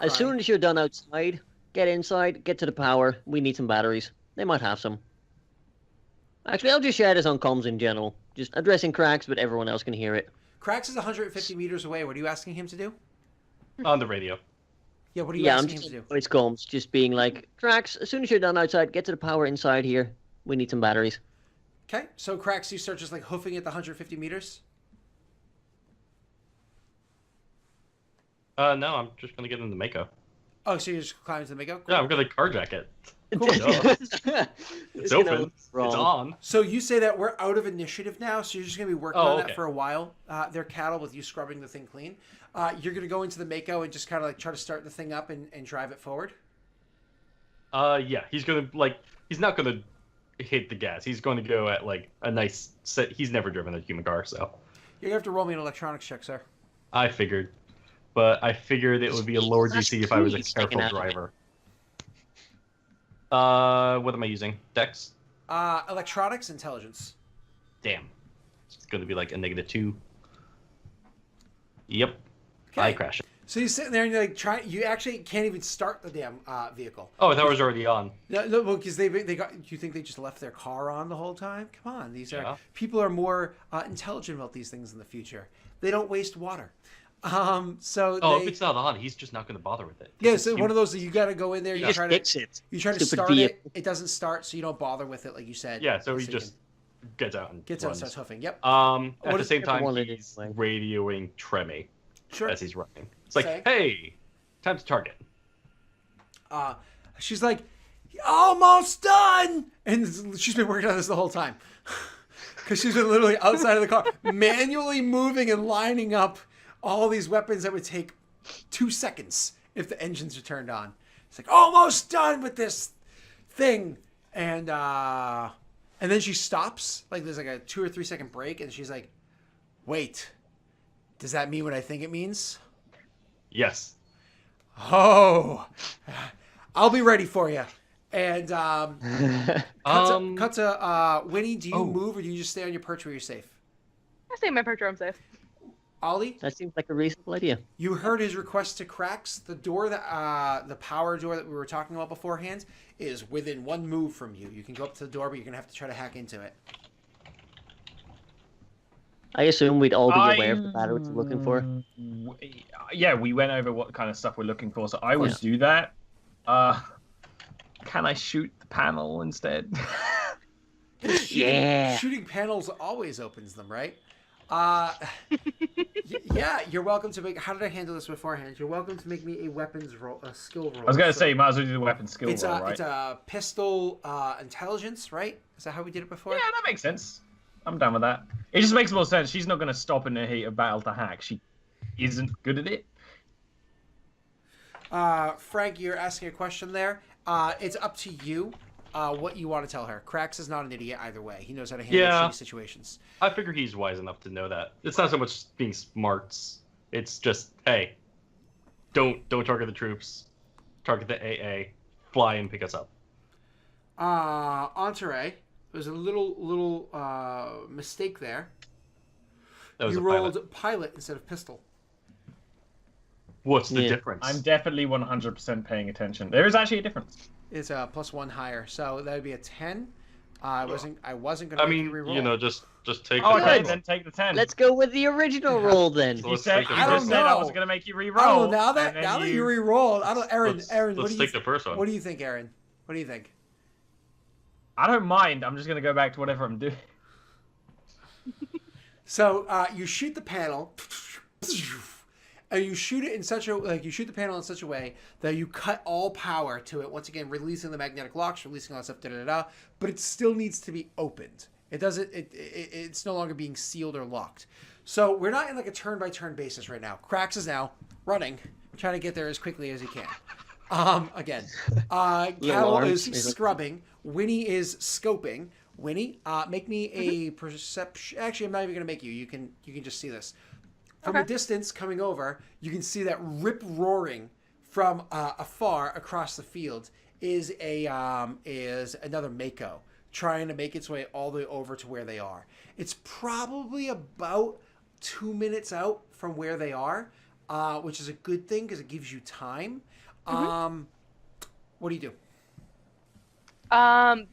As crying. soon as you're done outside, get inside, get to the power. We need some batteries. They might have some. Actually, I'll just share this on comms in general. Just addressing cracks, but everyone else can hear it. Krax is 150 meters away. What are you asking him to do? On the radio. Yeah, what are you Yeah, I'm asking him just to do? voice comms, just being like, cracks, as soon as you're done outside, get to the power inside here. We need some batteries. Okay, so Krax, you start just like hoofing at the 150 meters. No, I'm just gonna get in the Mako. Oh, so you're just climbing to the Mako? Cool. Yeah, I'm gonna carjack it. Cool. It's open. It's on. So you say that we're out of initiative now, so you're just going to be working on that okay. for a while. They're cattle with you scrubbing the thing clean. You're going to go into the Mako and just kind of like try to start the thing up and drive it forward? Yeah, he's gonna he's not gonna hit the gas. He's going to go at like a nice set. He's never driven a human car, so. You're going to have to roll me an electronics check, sir. I figured. But I figured it would be a lower DC if I was a careful driver. What am I using? Dex? Electronics, intelligence. Damn. It's going to be like a -2. Yep. Okay. I crash it. So you're sitting there and you're like you actually can't even start the damn vehicle. Oh, I thought it was already on. No, because they got. You think they just left their car on the whole time? Come on, these are people are more intelligent about these things in the future. They don't waste water. If it's not on, he's just not going to bother with it. Yeah, so one of those that you got to go in there. You try to fix it. You try to start it. It doesn't start, so you don't bother with it, like you said. Yeah, so he just gets out and out and starts hoofing. Yep. At the same time, he's radioing Treme as he's running. It's like, hey, time to target. She's like, almost done, and she's been working on this the whole time because she's been literally outside of the car, manually moving and lining up all these weapons that would take 2 seconds if the engines are turned on. It's like, almost done with this thing. And then she stops. Like there's like a 2 or 3 second break. And she's like, wait, does that mean what I think it means? Yes. Oh, I'll be ready for you. And cut to Winnie, do you move or do you just stay on your perch where you're safe? I stay in my perch where I'm safe. Ollie? That seems like a reasonable idea. You heard his request to Krax. The door that the power door that we were talking about beforehand is within 1 move from you. You can go up to the door, but you're gonna have to try to hack into it. I assume we'd all be aware of the battle we're looking for. Yeah, we went over what kind of stuff we're looking for, so I would do that. Can I shoot the panel instead? Yeah. Shooting panels always opens them, right? Yeah, you're welcome to make. How did I handle this beforehand? You're welcome to make me a weapons roll, a skill roll. I was gonna say, you might as well do the weapon skill It's roll, right? It's a pistol intelligence, right? Is that how we did it before? Yeah, that makes sense. I'm down with that. It just makes more sense. She's not gonna stop in the heat of battle to hack. She isn't good at it. Frank, you're asking a question there. It's up to you. What you want to tell her. Krax is not an idiot either way. He knows how to handle shitty situations. I figure he's wise enough to know that. It's not so much being smarts. It's just, hey, don't target the troops. Target the AA. Fly and pick us up. Entourage. There's a little mistake there. That was you a rolled pilot instead of pistol. What's the difference? I'm definitely 100% paying attention. There is actually a difference. It's a +1 higher, so that would be a 10. I wasn't gonna. You know, just take. Oh, the okay, roll. then take the 10. Let's go with the original roll then. So You let's said, take the you first just said one. I was gonna make you re-roll. Oh, now that you re-rolled, Aaron, Let's what do you take the first one. What do you think, Aaron? What do you think? I don't mind. I'm just gonna go back to whatever I'm doing. So you shoot the panel, and you shoot it in such a you shoot the panel in such a way that you cut all power to it. Once again, releasing the magnetic locks, releasing all that stuff, but it still needs to be opened. It doesn't. It's no longer being sealed or locked. So we're not in like a turn-by-turn basis right now. Krax is now running, trying to get there as quickly as he can. Again, Cattle is scrubbing. Winnie is scoping. Winnie, make me a perception. Actually, I'm not even going to make you. You can just see this. From a distance coming over, you can see that rip roaring from afar across the field is another Mako trying to make its way all the way over to where they are. It's probably about 2 minutes out from where they are. which is a good thing because it gives you time. What do you do? I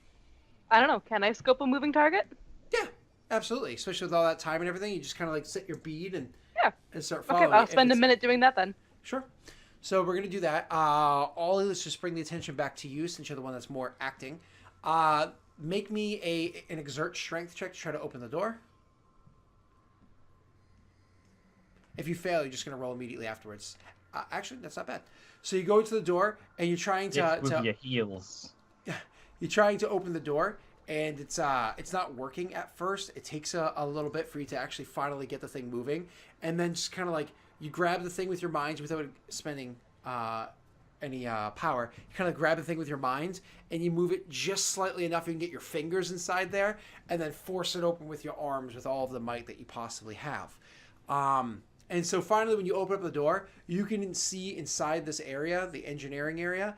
don't know. Can I scope a moving target? Yeah, absolutely. Especially with all that time and everything, you just kind of like set your bead and Yeah. start Okay, following. I'll it. spend a minute doing that then. Sure. So we're gonna do that. Ollie, let's just bring the attention back to you since you're the one that's more acting. Make me an exert strength check to try to open the door. If you fail, you're just gonna roll immediately afterwards. Actually, that's not bad. So you go to the door and you're trying to with your heels. you're trying to open the door, and it's not working at first. It takes a little bit for you to actually finally get the thing moving, and then just kind of like you grab the thing with your mind without spending any power. You kind of grab the thing with your mind, and you move it just slightly enough you can get your fingers inside there, and then force it open with your arms with all of the might that you possibly have. And so finally, when you open up the door, you can see inside this area, the engineering area,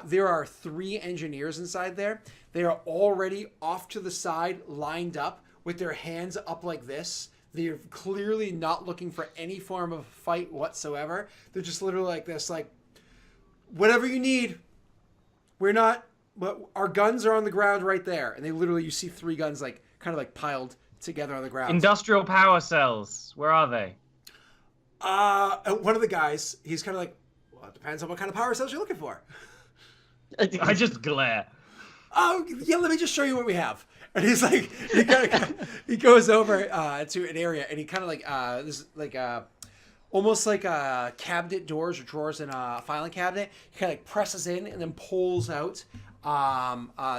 there are 3 engineers inside there. They are already off to the side, lined up with their hands up like this. They're clearly not looking for any form of fight whatsoever. They're just literally like this, like, whatever you need. But our guns are on the ground right there. And they literally, you see 3 guns like kind of like piled together on the ground. Industrial power cells. Where are they? One of the guys, he's kind of like, well, it depends on what kind of power cells you're looking for. I just glare. Oh, yeah, let me just show you what we have. And he's like, he goes over to an area, and he kind of like, this like almost like cabinet doors or drawers in a filing cabinet. He kind of like presses in and then pulls out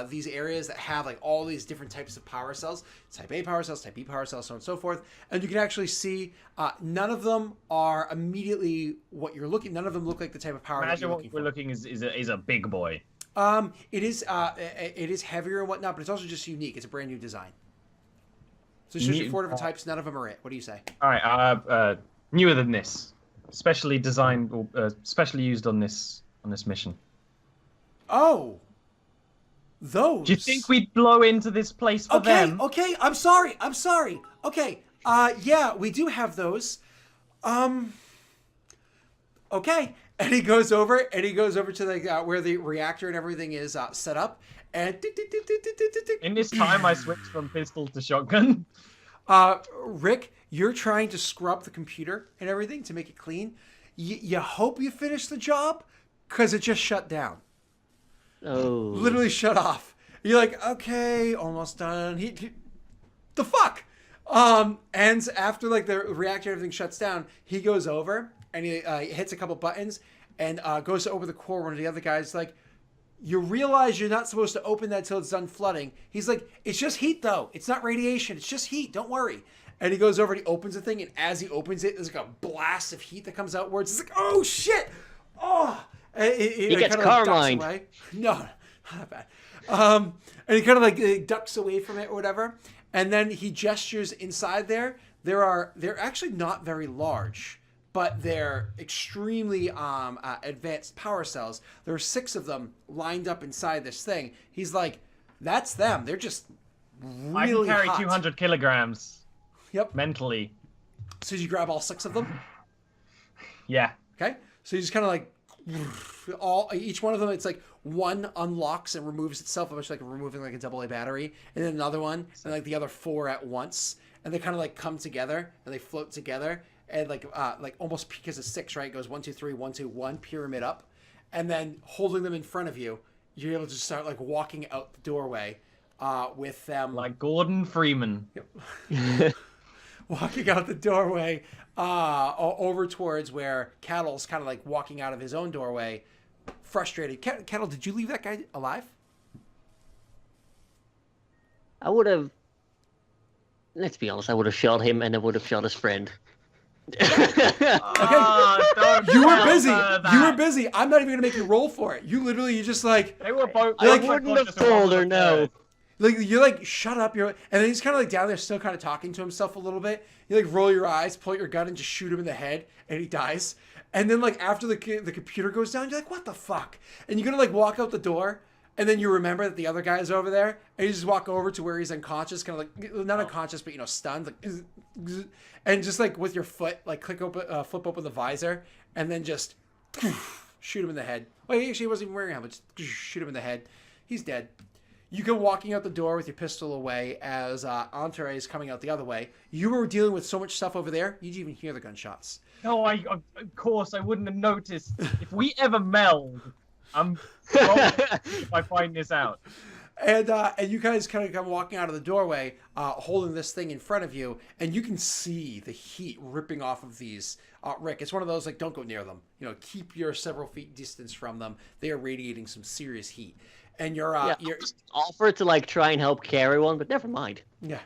these areas that have like all these different types of power cells, type A power cells, type B power cells, so on and so forth. And you can actually see none of them are immediately what you're looking. None of them look like the type of power that Imagine you're what looking we're for. looking is a big boy. It is heavier and whatnot, but it's also just unique. It's a brand new design. So it's just 4 different types. None of them are it. What do you say? All right, newer than this, specially designed, or specially used on this mission. Oh, those. Do you think we'd blow into this place for them? Okay. I'm sorry. Okay. Yeah, we do have those. Okay. And he goes over to the where the reactor and everything is set up, and In this time, I switched from pistol to shotgun. Rick, you're trying to scrub the computer and everything to make it clean. You hope you finish the job, because it just shut down. Oh. Literally shut off. You're like, okay, almost done. The fuck? And after like the reactor, everything shuts down, he goes over and he hits a couple buttons and goes to open the core. One of the other guys like, you realize you're not supposed to open that till it's done flooding. He's like, it's just heat though. It's not radiation. It's just heat. Don't worry. And he goes over and he opens the thing, and as he opens it, there's like a blast of heat that comes outwards. It's like, oh shit! Oh! And He gets carmined. No, not that bad. And he kind of like ducks away from it or whatever. And then he gestures inside there. They're actually not very large, but they're extremely advanced power cells. There are 6 of them lined up inside this thing. He's like, that's them. They're just really I can carry hot. 200 kilograms. Yep. Mentally. So you grab all 6 of them. Yeah. Okay. So you just kind of like each one of them. It's like one unlocks and removes itself, much like removing like a AA battery, and then another one, and like the other 4 at once, and they kind of like come together and they float together, and like almost because it's 6, right? It goes 1, 2, 3, 1, 2, 1, pyramid up, and then holding them in front of you, you're able to just start like walking out the doorway with them Like Gordon Freeman. Yep. Walking out the doorway over towards where Kettle's kind of like walking out of his own doorway, frustrated. Kettle, did you leave that guy alive? I would have. Let's be honest. I would have shot him, and I would have shot his friend. Okay. Don't You were tell busy. her that. You were busy. I'm not even gonna make you roll for it. You just like They were both. I both wouldn't have unconscious and one told was her a no. third. you're like shut up. And then he's kind of like down there, still kind of talking to himself a little bit. You like roll your eyes, pull your gun, and just shoot him in the head, and he dies. And then like after the computer goes down, you're like, what the fuck? And you're gonna like walk out the door, And then you remember that the other guy is over there, and you just walk over to where he's unconscious, kind of like not unconscious, but stunned, like, and just like with your foot, like flip open the visor, and then just shoot him in the head. Well, he actually wasn't even wearing a helmet. Just shoot him in the head. He's dead. You go walking out the door with your pistol away as Entourage is coming out the other way. You were dealing with so much stuff over there, you didn't even hear the gunshots. No, of course I wouldn't have noticed. If we ever meld, I'm if I find this out. And you guys kind of come walking out of the doorway, holding this thing in front of you, and you can see the heat ripping off of these. Rick, it's one of those, like, don't go near them. You know, keep your several feet distance from them. They are radiating some serious heat. And you're offer to like try and help carry one, but never mind. Yeah.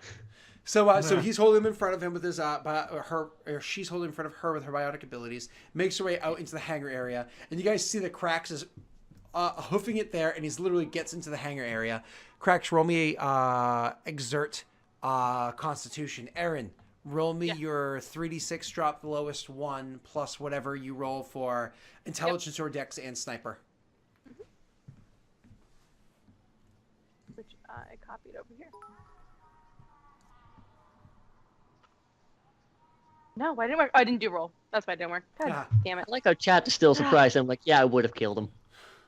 So he's holding him in front of him with his she's holding in front of her with her biotic abilities. Makes her way out into the hangar area, and you guys see that Krax is hoofing it there, and he's literally gets into the hangar area. Krax, roll me exert Constitution. Aaron, roll me your 3d6. Drop the lowest one plus whatever you roll for intelligence or dex and sniper. Which I copied over here. No, why didn't it work? Oh, I didn't do roll. That's why it didn't work. God damn it. I like how chat is still surprised. I'm like, yeah, I would have killed him.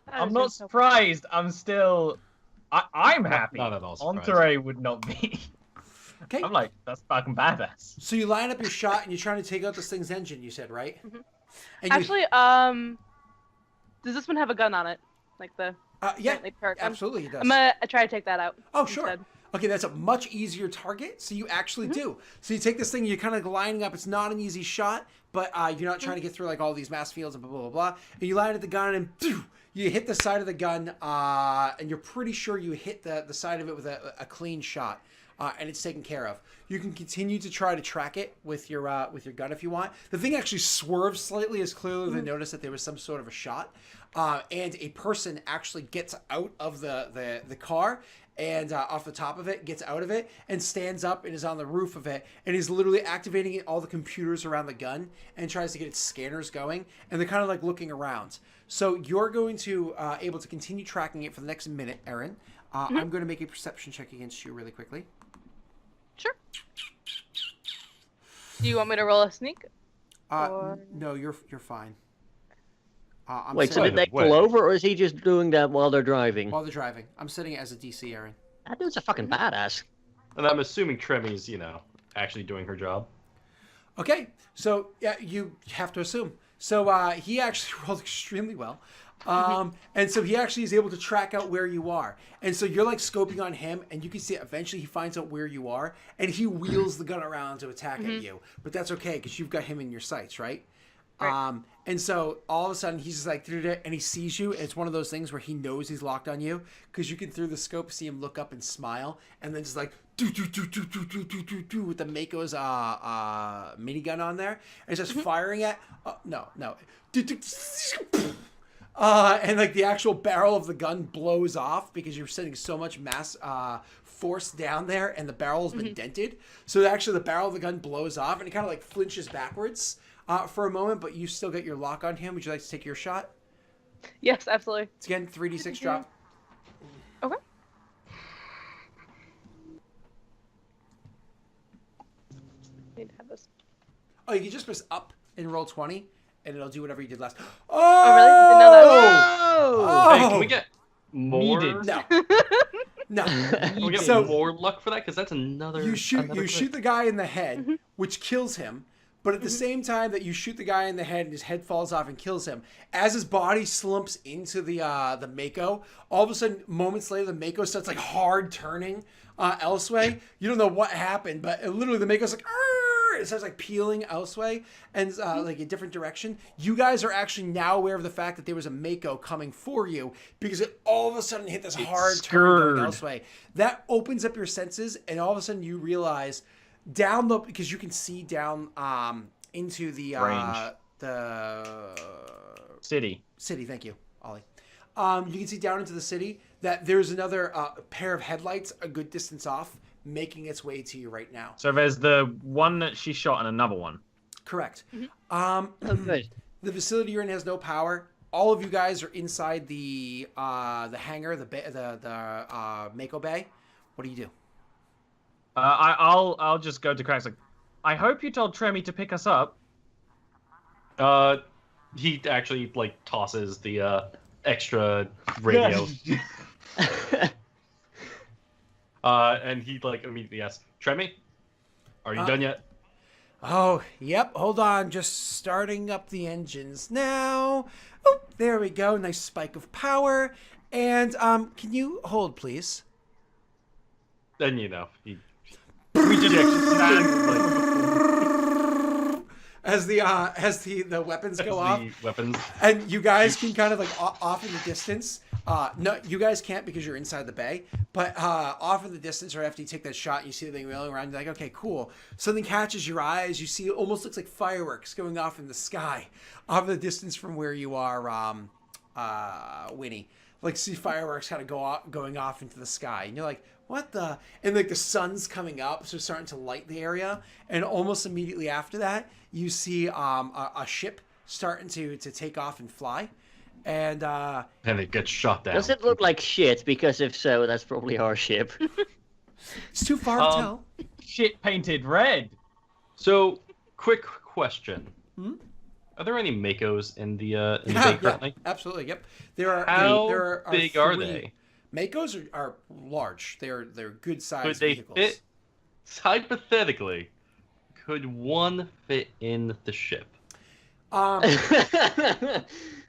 I'm not surprised. I'm still... I'm happy. Not at all surprised. Entourage would not be. Okay. I'm like, that's fucking badass. So you line up your shot, and you're trying to take out this thing's engine, you said, right? Mm-hmm. And actually, does this one have a gun on it? Like the... yeah, perk? absolutely it does. I'm gonna try to take that out. Oh, sure. Instead. Okay, that's a much easier target, so you actually do. So you take this thing, you're kind of lining up. It's not an easy shot, but you're not trying to get through like all these mass fields and blah, blah, blah. And you line at the gun, and you hit the side of the gun, and you're pretty sure you hit the side of it with a clean shot. And it's taken care of. You can continue to try to track it with your gun if you want. The thing actually swerves slightly, as clearly they notice that there was some sort of a shot. And a person actually gets out of the car and off the top of it, gets out of it, and stands up and is on the roof of it, and he's literally activating all the computers around the gun and tries to get its scanners going, and they're kind of like looking around. So you're going to able to continue tracking it for the next minute, Erin. I'm going to make a perception check against you really quickly. Sure. Do you want me to roll a sneak? No, you're fine. Wait, so did they pull over, or is he just doing that while they're driving? While they're driving. I'm setting it as a DC, Aaron. That dude's a fucking badass. And I'm assuming Tremi's, actually doing her job. Okay, so yeah, you have to assume. So he actually rolled extremely well. And so he actually is able to track out where you are. And so you're like scoping on him, and you can see eventually he finds out where you are, and he wheels the gun around to attack at you. But that's okay, because you've got him in your sights, right? Right. And so all of a sudden he's just like, and he sees you. And it's one of those things where he knows he's locked on you, because you can through the scope see him look up and smile, and then just like with the Mako's minigun on there, and just firing at and like the actual barrel of the gun blows off because you're sending so much mass force down there, and the barrel has been dented. So actually the barrel of the gun blows off, and it kind of like flinches backwards for a moment, but you still get your lock on him. Would you like to take your shot? Yes, absolutely. It's again 3d6 drop. Okay. Need to have this. Oh, you can just press up and roll 20, and it'll do whatever you did last. Oh, really? Didn't know that. Oh! Hey, can we get more? Needed. No. No. Can we get So- more luck for that? Because that's another. You shoot another shoot the guy in the head, which kills him. But at the same time that you shoot the guy in the head and his head falls off and kills him, as his body slumps into the Mako, all of a sudden, moments later, the Mako starts like hard turning elsewhere. You don't know what happened, but literally the Mako's like, "Arr!" It starts like peeling elsewhere and like a different direction. You guys are actually now aware of the fact that there was a Mako coming for you, because it all of a sudden hit this hard turn going elsewhere. That opens up your senses, and all of a sudden you realize down the, because you can see down into the Range. The City. thank you, Ollie. You can see down into the city that there's another pair of headlights a good distance off, making its way to you right now. So there's the one that she shot and another one. Correct. Oh, good. The facility you're in has no power. all of you guys are inside the hangar, the Mako Bay. What do you do? I'll just go to Cracks like, I hope you told Tremy to pick us up. He actually like tosses the extra radio. And he like immediately asks, Tremy, are you done yet? Oh, yep. Hold on. Just starting up the engines now. Oh, there we go. Nice spike of power. And can you hold, please? Then you know he We just stand As the weapons go off, the weapons. and you guys can kind of like off in the distance. No, you guys can't because you're inside the bay. But off in the distance, or after you take that shot, you see the thing rolling around. You're like, okay, cool. Something catches your eyes. You see, it almost looks like fireworks going off in the sky, off in the distance from where you are, Winnie. Like, see fireworks kind of going off into the sky, and you're like, what the? And like the sun's coming up, so it's starting to light the area. And almost immediately after that, you see a ship starting to take off and fly. And it gets shot down. Does it look like shit? Because if so, that's probably our ship. it's too far to tell. shit painted red. So, quick question: Hmm? Are there any Makos in the bay currently? Absolutely. Yep. There are. How there are big are three. they? Makos are large. They're good Could sized they vehicles. fit? Hypothetically, could one fit in the ship?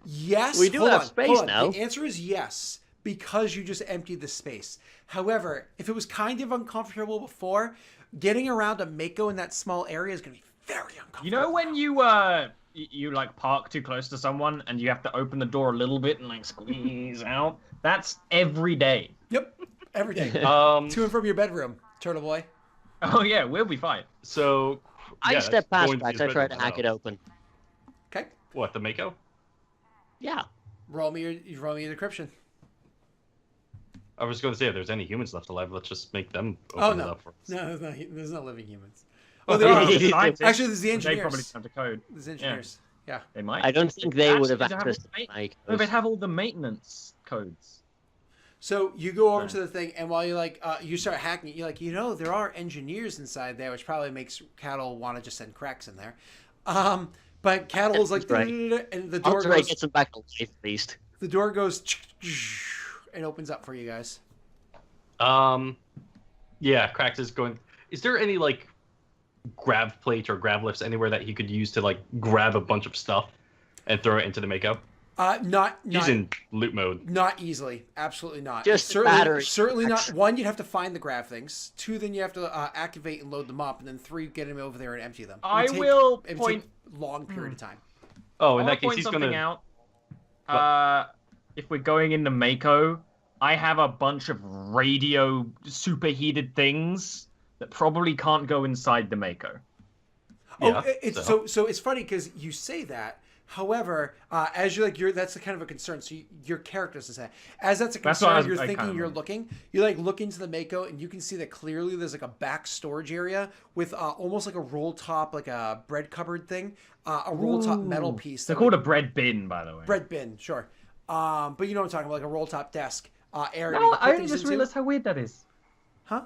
Yes. We do hold have on, space hold on. now. The answer is yes, because you just emptied the space. However, if it was kind of uncomfortable before, getting around a Mako in that small area is going to be very uncomfortable. You know when you like park too close to someone and you have to open the door a little bit and like squeeze out? That's every day. Yep. Every day. Um, To and from your bedroom, Turtle Boy. Oh yeah, we'll be fine. so I yeah, step that's past going to that, his so I try to bedroom hack it now. open. Okay. What, the Mako? Yeah. Roll me your decryption. I was going to say, if there's any humans left alive, let's just make them open Oh it no. up for us. No, there's no living humans. Oh, Oh, there are. the scientists, Actually, there's the they probably engineers. have to code. There's engineers. Yeah. They might. I don't think they would have Actually, access to they the mic. No, they'd have all the maintenance codes. So you go over Yeah. to the thing, and while you like you start hacking it, you're like, there are engineers inside there, which probably makes Cattle want to just send cracks in there. But Cattle's like, Right. and the door Andre goes, gets him back to life, at least. the door goes, and opens up for you guys. Yeah, Krax is going. Is there any like grab plate or grab lifts anywhere that he could use to like grab a bunch of stuff and throw it into the Mako? Not He's in loot mode. Not easily, absolutely not. Just certainly, battery. certainly not. One, you'd have to find the grab things. Two, then you have to activate and load them up, and then three, get them over there and empty them. I It would will take point. a long period of time. Oh, in I that case, point he's something gonna. out. If we're going into Mako, I have a bunch of radio superheated things that probably can't go inside the Mako. Yeah, So it's funny because you say that. However, as that's a kind of a concern. So your character doesn't say. As that's a That's what concern, you're I thinking, kinda you're meant. looking. You like look into the Mako, and you can see that clearly. There's like a back storage area with almost like a roll top, like a bread cupboard thing, a roll top metal piece. They're that called would- a bread bin, by the way. bread bin, sure. But you know what I'm talking about, like a roll top desk area. No, to put I things just into. realized how weird that is. Huh?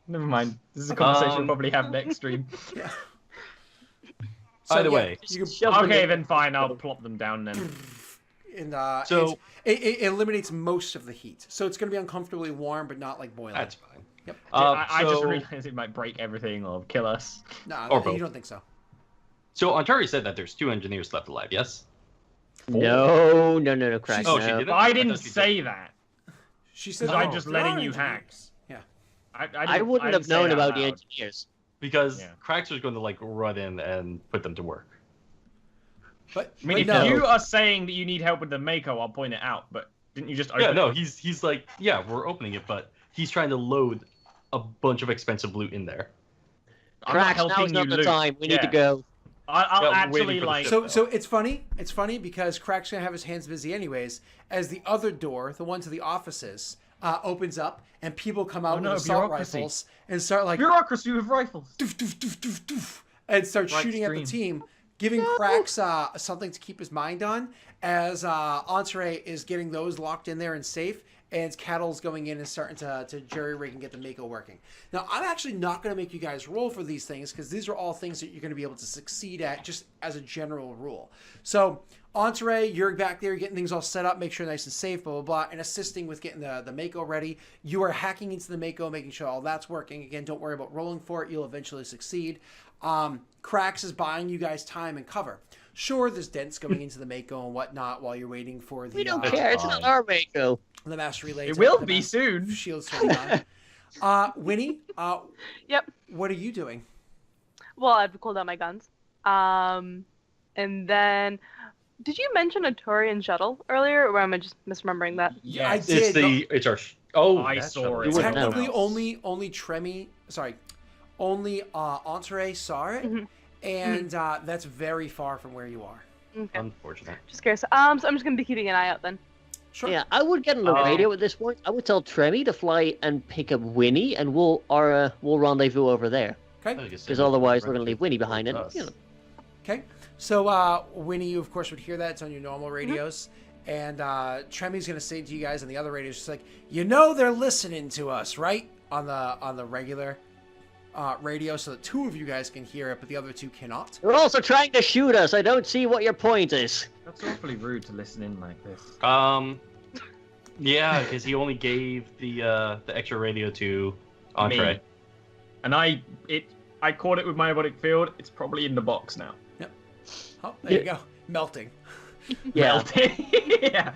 Never mind. This is a conversation we'll Um, probably have next stream. Yeah. Either yeah, way. you can Shove them Okay, in. then fine. I'll plop them down then. and So- it eliminates most of the heat, so it's going to be uncomfortably warm, but not like boiling. That's fine. Yep. I just So- realized it might break everything or kill us. No, Or you both. don't think so. So Ontari said that there's 2 engineers left alive. Yes. No, Crack. She's- Oh, no. she did it? But I I didn't thought she say did. that. She said, I "Oh, just there letting are you hack." engineers." Yeah. I wouldn't have known about the engineers. Because Yeah. Krax was going to like run in and put them to work. But I mean, but if no. you are saying that you need help with the Mako, I'll point it out. But didn't you just open Yeah, no, it? he's like, yeah, we're opening it, but he's trying to load a bunch of expensive loot in there. I'm not Cracks, now helping is not you the loot. time. We need to Yeah. go. I'll Yeah, I'm actually waiting for the like. ship. So it's funny. It's funny because Crack's gonna have his hands busy anyways. As the other door, the one to the offices, opens up and people come out Oh, no, with assault bureaucracy. rifles and start like Bureaucracy with rifles. doof, doof, doof, doof, doof, and start Right shooting at the stream. team. giving Cracks something to keep his mind on as Entree is getting those locked in there and safe, and Cattle's going in and starting to jury-rig and get the Mako working. Now, I'm actually not going to make you guys roll for these things because these are all things that you're going to be able to succeed at just as a general rule. So, Entree, you're back there getting things all set up, make sure nice and safe, blah, blah, blah, and assisting with getting the Mako ready. You are hacking into the Mako, making sure all that's working. Again, don't worry about rolling for it. You'll eventually succeed. Cracks is buying you guys time and cover. Sure, there's dents going into the Mako and whatnot while you're waiting for the... We don't care. It's not our Mako. The master relay. It will be soon. Shields turning on. Winnie, Yep. what are you doing? Well, I've cooled out my guns. And then, did you mention a Turian shuttle earlier, or am I just misremembering that? Yeah, I Yes. did. It's our. Oh, I that's saw shuttle. it. You wouldn't know. Technically, only Tremi. Sorry, only Entree saw it, and that's very far from where you are. Okay. Unfortunate. Just curious. So I'm just gonna be keeping an eye out then. Sure. Yeah, I would get on the radio at this point. I would tell Tremi to fly and pick up Winnie, and we'll rendezvous over there. Okay. Because otherwise, we're going to leave Winnie behind. And you know, Okay. So Winnie, you of course would hear that. It's on your normal radios. And Tremi's going to say to you guys on the other radios, she's like, they're listening to us, right? On the regular radio, so that two of you guys can hear it, but the other two cannot. they're also trying to shoot us. I don't see what your point is. That's awfully rude to listen in like this. Yeah, because he only gave the extra radio to Entree. Me. And I caught it with my robotic field. It's probably in the box now. Yep. Oh, there you go. Melting. Yeah. Yeah.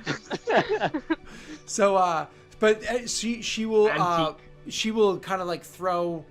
So, but she will Antique. she will kind of like throw.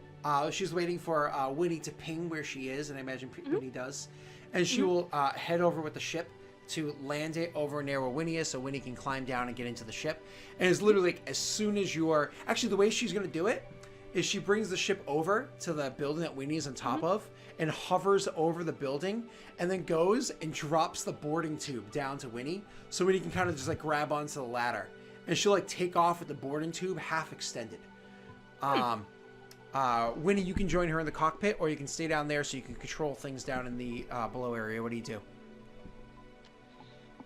She's waiting for Winnie to ping where she is, and I imagine Winnie does, and she will head over with the ship to land it over near where Winnie is, so Winnie can climb down and get into the ship. And it's literally like as soon as you're actually the way she's gonna do it is she brings the ship over to the building that Winnie is on top of and hovers over the building and then goes and drops the boarding tube down to Winnie so Winnie can kind of just like grab onto the ladder, and she'll like take off with the boarding tube half extended. Winnie, you can join her in the cockpit, or you can stay down there so you can control things down in the below area. What do you do?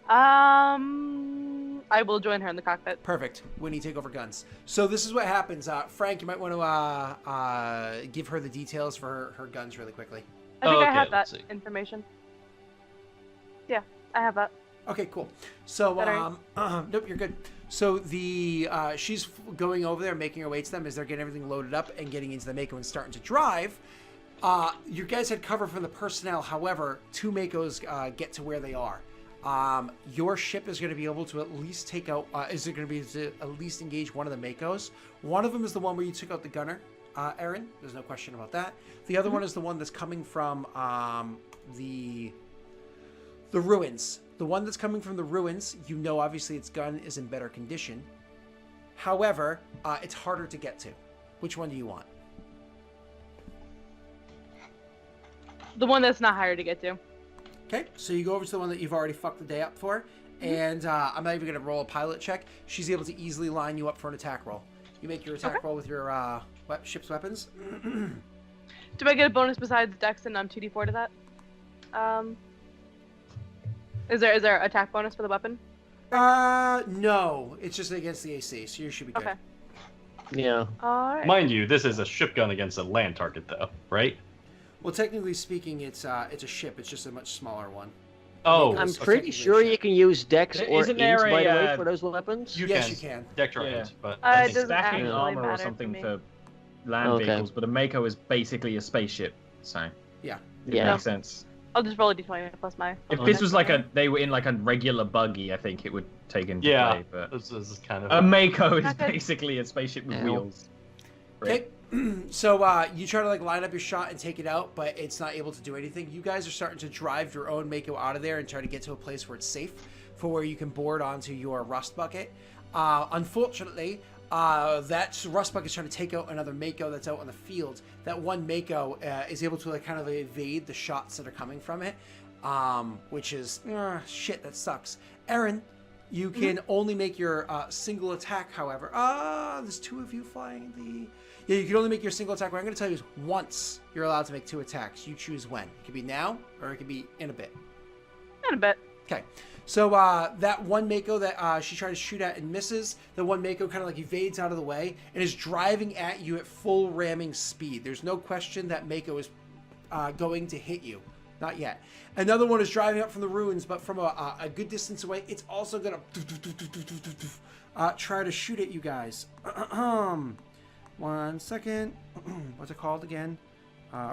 I will join her in the cockpit. Perfect. Winnie, take over guns. So this is what happens. Frank, you might want to give her the details for her guns really quickly. I think I Okay, have let's that see. information. Yeah, I have that. Okay, cool. So, Better. nope, you're good. So she's going over there, making her way to them as they're getting everything loaded up and getting into the Mako and starting to drive. You guys had cover from the personnel. However, two Makos get to where they are. Your ship is going to be able to at least take out, is it going to be to at least engage one of the Makos? One of them is the one where you took out the gunner, Aaron. There's no question about that. The other one is the one that's coming from the ruins. The one that's coming from the ruins, obviously its gun is in better condition. However, it's harder to get to. Which one do you want? The one that's not hard to get to. Okay, so you go over to the one that you've already fucked the day up for, and I'm not even going to roll a pilot check. She's able to easily line you up for an attack roll. You make your attack roll with your ship's weapons. Do I get a bonus besides Dex and 2d4 to that? Is there attack bonus for the weapon? No, it's just against the AC, so you should be good. Okay. Yeah. All right. Mind you, this is a ship gun against a land target, though, right? Well, technically speaking, it's a ship. It's just a much smaller one. Oh, I'm It's pretty effectively sure a you ship. can use Dex or Isn't Int, there by the a, way, for those weapons. Yes, you can. Deck your Yeah. hands, but It doesn't Stacking actually armor or matter something for me. for land Okay. vehicles, but a Mako is basically a spaceship, so Yeah. it Yeah. makes sense. I'll just roll a d20 plus my. If this was like they were in like a regular buggy, I think it would take into yeah, play. But this is kind of a Mako is Okay. basically a spaceship with Ow. wheels. Okay, so you try to like line up your shot and take it out, but it's not able to do anything. You guys are starting to drive your own Mako out of there and try to get to a place where it's safe for where you can board onto your rust bucket. Unfortunately, that rust bucket is trying to take out another Mako that's out on the field. That one Mako is able to like kind of evade the shots that are coming from it, which is shit. That sucks. Aaron, You can only make your single attack, however. There's 2 of you flying the... Yeah, you can only make your single attack. What I'm going to tell you is once you're allowed to make 2 attacks. You choose when. It could be now, or it could be in a bit. In a bit. Okay. So that one Mako that she tried to shoot at and misses, the one Mako kind of like evades out of the way and is driving at you at full ramming speed. There's no question that Mako is going to hit you. Not yet. Another one is driving up from the ruins, but from a good distance away. It's also going to try to shoot at you guys. 1 second. What's it called again?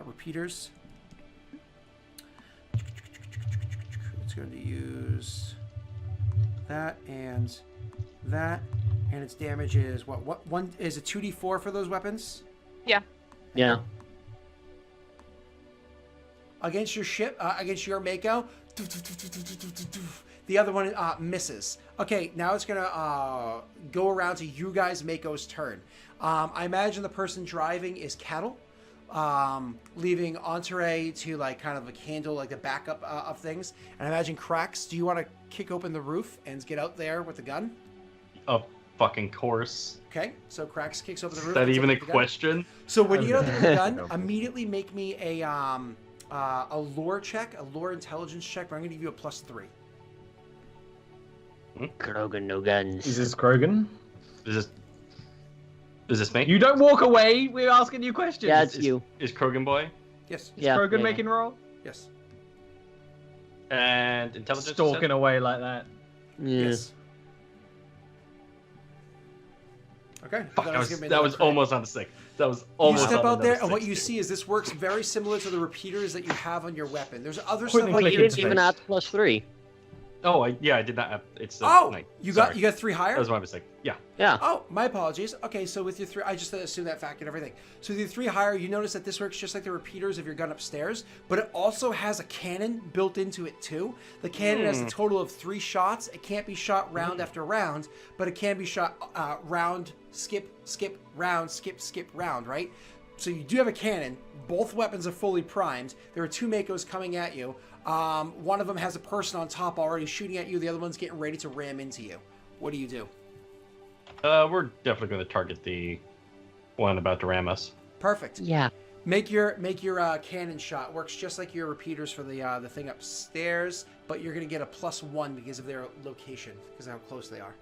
Repeaters. It's going to use that, and its damage is what one is a 2d4 for those weapons? Yeah. Yeah. Against your ship, against your Mako, the other one misses. Okay, now it's gonna go around to you guys' Mako's turn. I imagine the person driving is Cattle, leaving Entourage to like kind of handle like the backup of things. And I imagine Cracks, do you want to kick open the roof and get out there with the gun? Of fucking course. Okay, so Cracks kicks open the roof. Is that kicks even a open the gun. question? So when you get out there with the gun, immediately make me a lore check, a lore intelligence check. But I'm gonna give you a +3. Krogan, no guns. Is this Krogan? Is this me? You don't walk away. We're asking you questions. Yeah, it's you. Is Krogan boy? Yes. Is Yeah, Krogan yeah, making roll? Yes. And intelligence? you Stalking said? away like that. Yeah. Yes. Okay. Fuck, That that was was, gonna be that another was crit. almost on the stick. That was You almost step on out there, and another what you 60. see is this works very similar to the repeaters that you have on your weapon. There's other Point stuff and like click You into didn't even space. add +3. Oh, yeah, I did not have... It's Oh, night. you Sorry. got 3 higher. That was my mistake. Yeah. Yeah. Oh, my apologies. Okay, so with your 3, I just assumed that fact and everything. So with your 3 higher, you notice that this works just like the repeaters of your gun upstairs, but it also has a cannon built into it too. The cannon has a total of 3 shots. It can't be shot round after round, but it can be shot round, skip, round, skip, round, right? So you do have a cannon. Both weapons are fully primed. There are 2 Makos coming at you. One of them has a person on top already shooting at you. The other one's getting ready to ram into you. What do you do? We're definitely going to target the one about to ram us. Perfect. Yeah. Make your cannon shot. Works just like your repeaters for the thing upstairs, but you're gonna get a +1 because of their location, because of how close they are.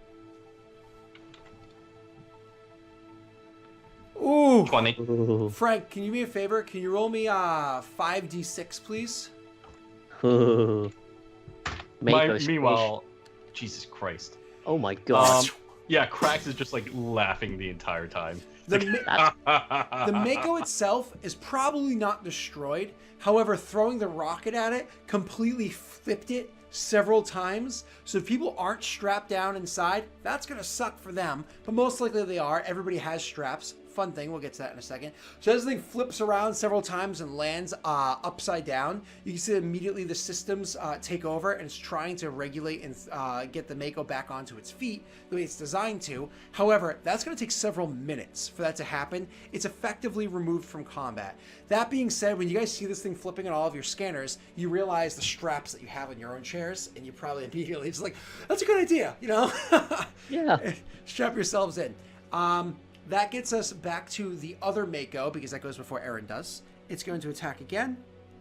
Ooh, 20. Ooh. Frank, can you do me a favor? Can you roll me 5d6, please? Ooh. Mako Meanwhile, Jesus Christ. Oh my god. Yeah, Krax is just like laughing the entire time. The That's The Mako itself is probably not destroyed. However, throwing the rocket at it completely flipped it several times. So if people aren't strapped down inside, that's going to suck for them. But most likely they are. Everybody has straps. Fun thing. We'll get to that in a second. So as the thing flips around several times and lands upside down, you can see immediately the systems take over and it's trying to regulate and get the Mako back onto its feet the way it's designed to. However, that's going to take several minutes for that to happen. It's effectively removed from combat. That being said, when you guys see this thing flipping on all of your scanners, you realize the straps that you have on your own chairs, and you probably immediately just like, that's a good idea, you know? yeah. Strap yourselves in. That gets us back to the other Mako, because that goes before Aaron does. It's going to attack again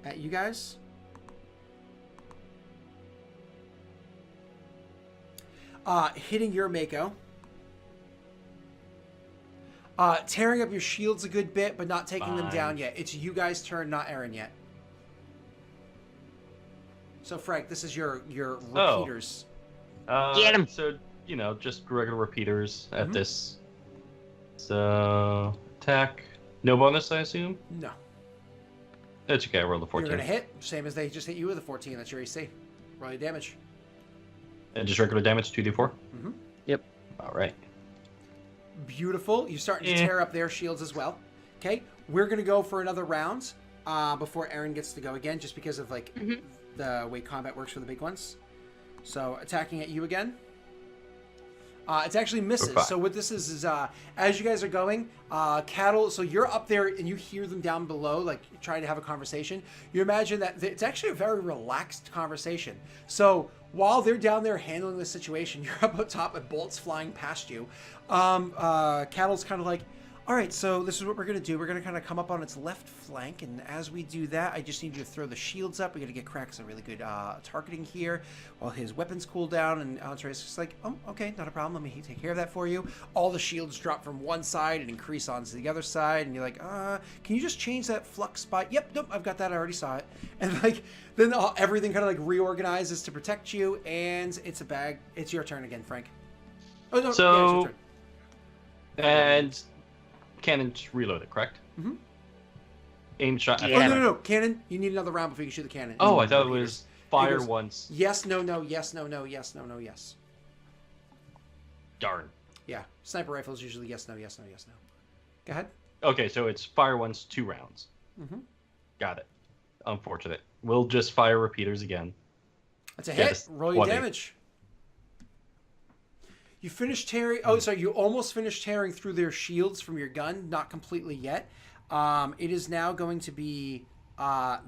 at you guys. Hitting your Mako. Tearing up your shields a good bit, but not taking them down yet. It's you guys' turn, not Aaron yet. So, Frank, this is your repeaters. Get 'em. So, just regular repeaters at this. So, attack. No bonus, I assume? No. That's okay, I rolled a 14. You're going to hit, same as they just hit you with a 14. That's your AC. Roll your damage. And just regular damage, 2d4? Mhm. Yep. Alright. Beautiful. You're starting to tear up their shields as well. Okay, we're going to go for another round before Aaron gets to go again, just because of the way combat works for the big ones. So, attacking at you again. It's actually misses. Okay. So what this is as you guys are going, cattle. So you're up there and you hear them down below, like trying to have a conversation. You imagine that it's actually a very relaxed conversation. So while they're down there handling the situation, you're up top and bolts flying past you. Cattle's kind of like, all right, so this is what we're going to do. We're going to kind of come up on its left flank, and as we do that, I just need you to throw the shields up. We got to get Krax a really good targeting here while his weapons cool down, and Andre's just like, oh, okay, not a problem. Let me take care of that for you. All the shields drop from one side and increase onto the other side, and you're like, can you just change that flux spot? Yep, nope, I've got that. I already saw it. And like, then everything kind of like reorganizes to protect you, and it's a bag. It's your turn again, Frank. Oh, no, So, yeah, it's your turn. And cannon's reloaded, correct? Mm-hmm. Aim shot. Yeah. Oh, no. Cannon. You need another round before you can shoot the cannon. Oh, I thought it was fire goes, once. Yes, no, yes, no, yes, no, yes. Darn. Yeah. Sniper rifles usually yes, no. Go ahead. Okay, so it's fire once, 2 rounds. Mm-hmm. Got it. Unfortunate. We'll just fire repeaters again. That's a Yeah, hit. just Roll your 20. damage. You finish tearing... Oh, sorry. You almost finished tearing through their shields from your gun. Not completely yet. It is now going to be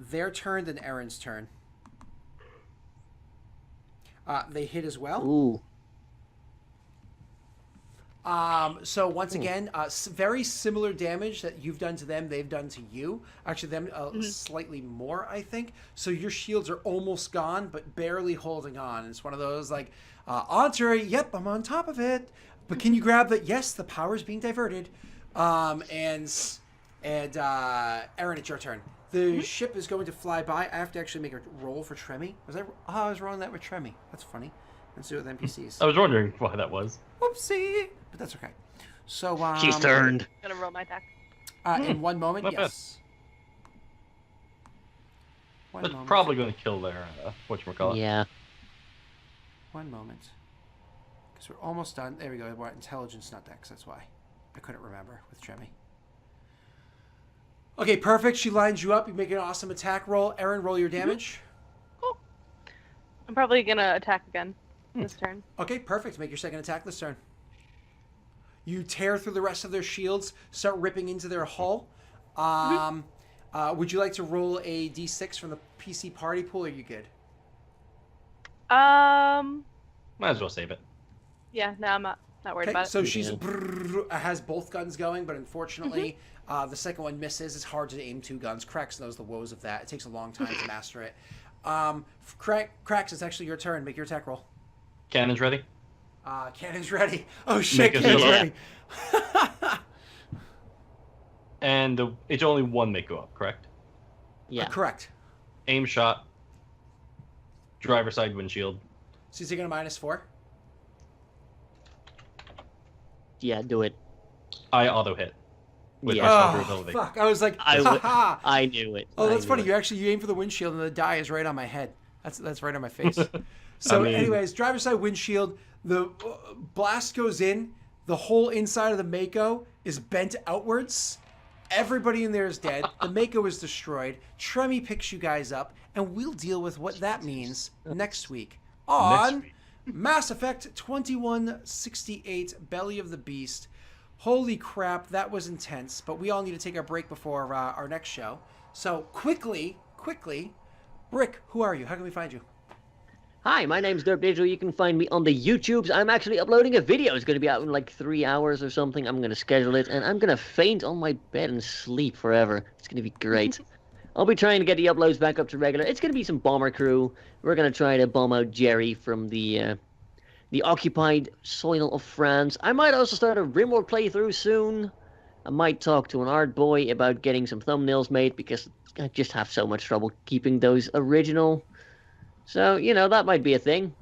their turn, then Aaron's turn. They hit as well. Ooh. So once again, very similar damage that you've done to them, they've done to you. Actually, them slightly more, I think. So your shields are almost gone, but barely holding on. It's one of those like, Entree, yep, I'm on top of it. But can you grab that? Yes, the power's being diverted. And Aaron, it's your turn. The ship is going to fly by. I have to actually make a roll for Tremmy. I was rolling that with Tremmy. That's funny. Let's do it with NPCs. I was wondering why that was. Whoopsie! But that's okay. So, She's turned. I'm gonna roll my attack. In one moment, Not bad. yes. One That's moment. probably going to kill their, whatchamacallit. Yeah. One moment. Because we're almost done. There we go. What? Intelligence, not dex. That's why. I couldn't remember with Tremmy. Okay, perfect. She lines you up. You make an awesome attack roll. Aaron, roll your damage. Cool. I'm probably gonna attack again this turn. Okay, perfect. Make your second attack this turn. You tear through the rest of their shields, start ripping into their hull. Would you like to roll a d6 from the PC party pool, or are you good? Might as well save it. Yeah, no, I'm not worried Okay, about it. so she's Yeah. has both guns going, but unfortunately, the second one misses. It's hard to aim 2 guns. Krax knows the woes of that. It takes a long time to master it. Krax, it's actually your turn. Make your attack roll. Cannon's ready? Cannon's ready. Oh shit, Make a cannon's shield. ready. And it's only 1 make go up, correct? Yeah. Correct. Aim shot. Driver side windshield. So he's taking a -4. Yeah, do it. I auto hit. With Yeah. my Oh, vulnerability. fuck. I was like, I ha knew it. Oh, I that's knew funny. it. You aim for the windshield and the die is right on my head. That's right on my face. So, I mean- anyways, driver's side windshield. The blast goes in. The whole inside of the Mako is bent outwards. Everybody in there is dead. The Mako is destroyed. Tremmy picks you guys up, and we'll deal with what that means next week on Next week. Mass Effect 2168, Belly of the Beast. Holy crap, that was intense. But we all need to take our break before our next show. So quickly, Rick, who are you? How can we find you? Hi, my name's Derp Digital. You can find me on the YouTubes. I'm actually uploading a video. It's going to be out in like 3 hours or something. I'm going to schedule it, and I'm going to faint on my bed and sleep forever. It's going to be great. I'll be trying to get the uploads back up to regular. It's going to be some bomber crew. We're going to try to bomb out Jerry from the occupied soil of France. I might also start a Rimworld playthrough soon. I might talk to an art boy about getting some thumbnails made because I just have so much trouble keeping those original. So, that might be a thing.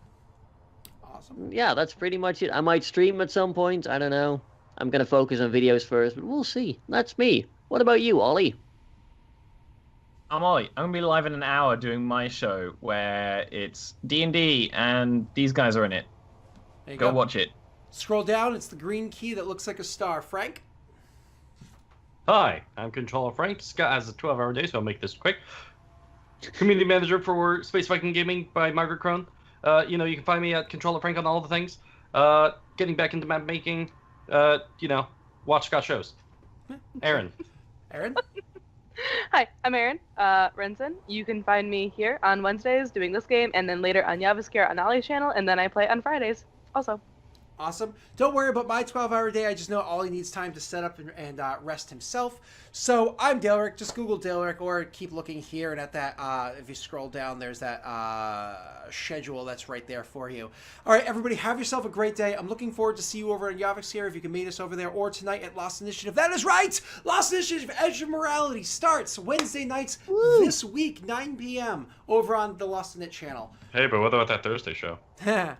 Awesome. Yeah, that's pretty much it. I might stream at some point. I don't know. I'm going to focus on videos first, but we'll see. That's me. What about you, Ollie? I'm Ollie. I'm gonna be live in an hour doing my show where it's D&D and these guys are in it. There you Go watch it. Scroll down. It's the green key that looks like a star. Frank? Hi, I'm Controller Frank. Scott has a 12-hour day, so I'll make this quick. Community manager for Space Viking Gaming by Margaret Crone. You can find me at Controller Frank on all the things. getting back into map making. Watch Scott shows. Aaron. Aaron? Hi, I'm Aaron Renson. You can find me here on Wednesdays doing this game, and then later on Yavaskir on Ollie's channel, and then I play on Fridays also. Awesome. Don't worry about my 12-hour day. I just know Ollie needs time to set up and rest himself. So I'm Daleric. Just Google Daleric or keep looking here. And at that, if you scroll down, there's that schedule that's right there for you. All right, everybody, have yourself a great day. I'm looking forward to see you over in Yavix here if you can meet us over there, or tonight at Lost Initiative. That is right! Lost Initiative Edge of Morality starts Wednesday nights this week, 9 p.m. over on the Lost Init channel. Hey, but what about that Thursday show? Yeah.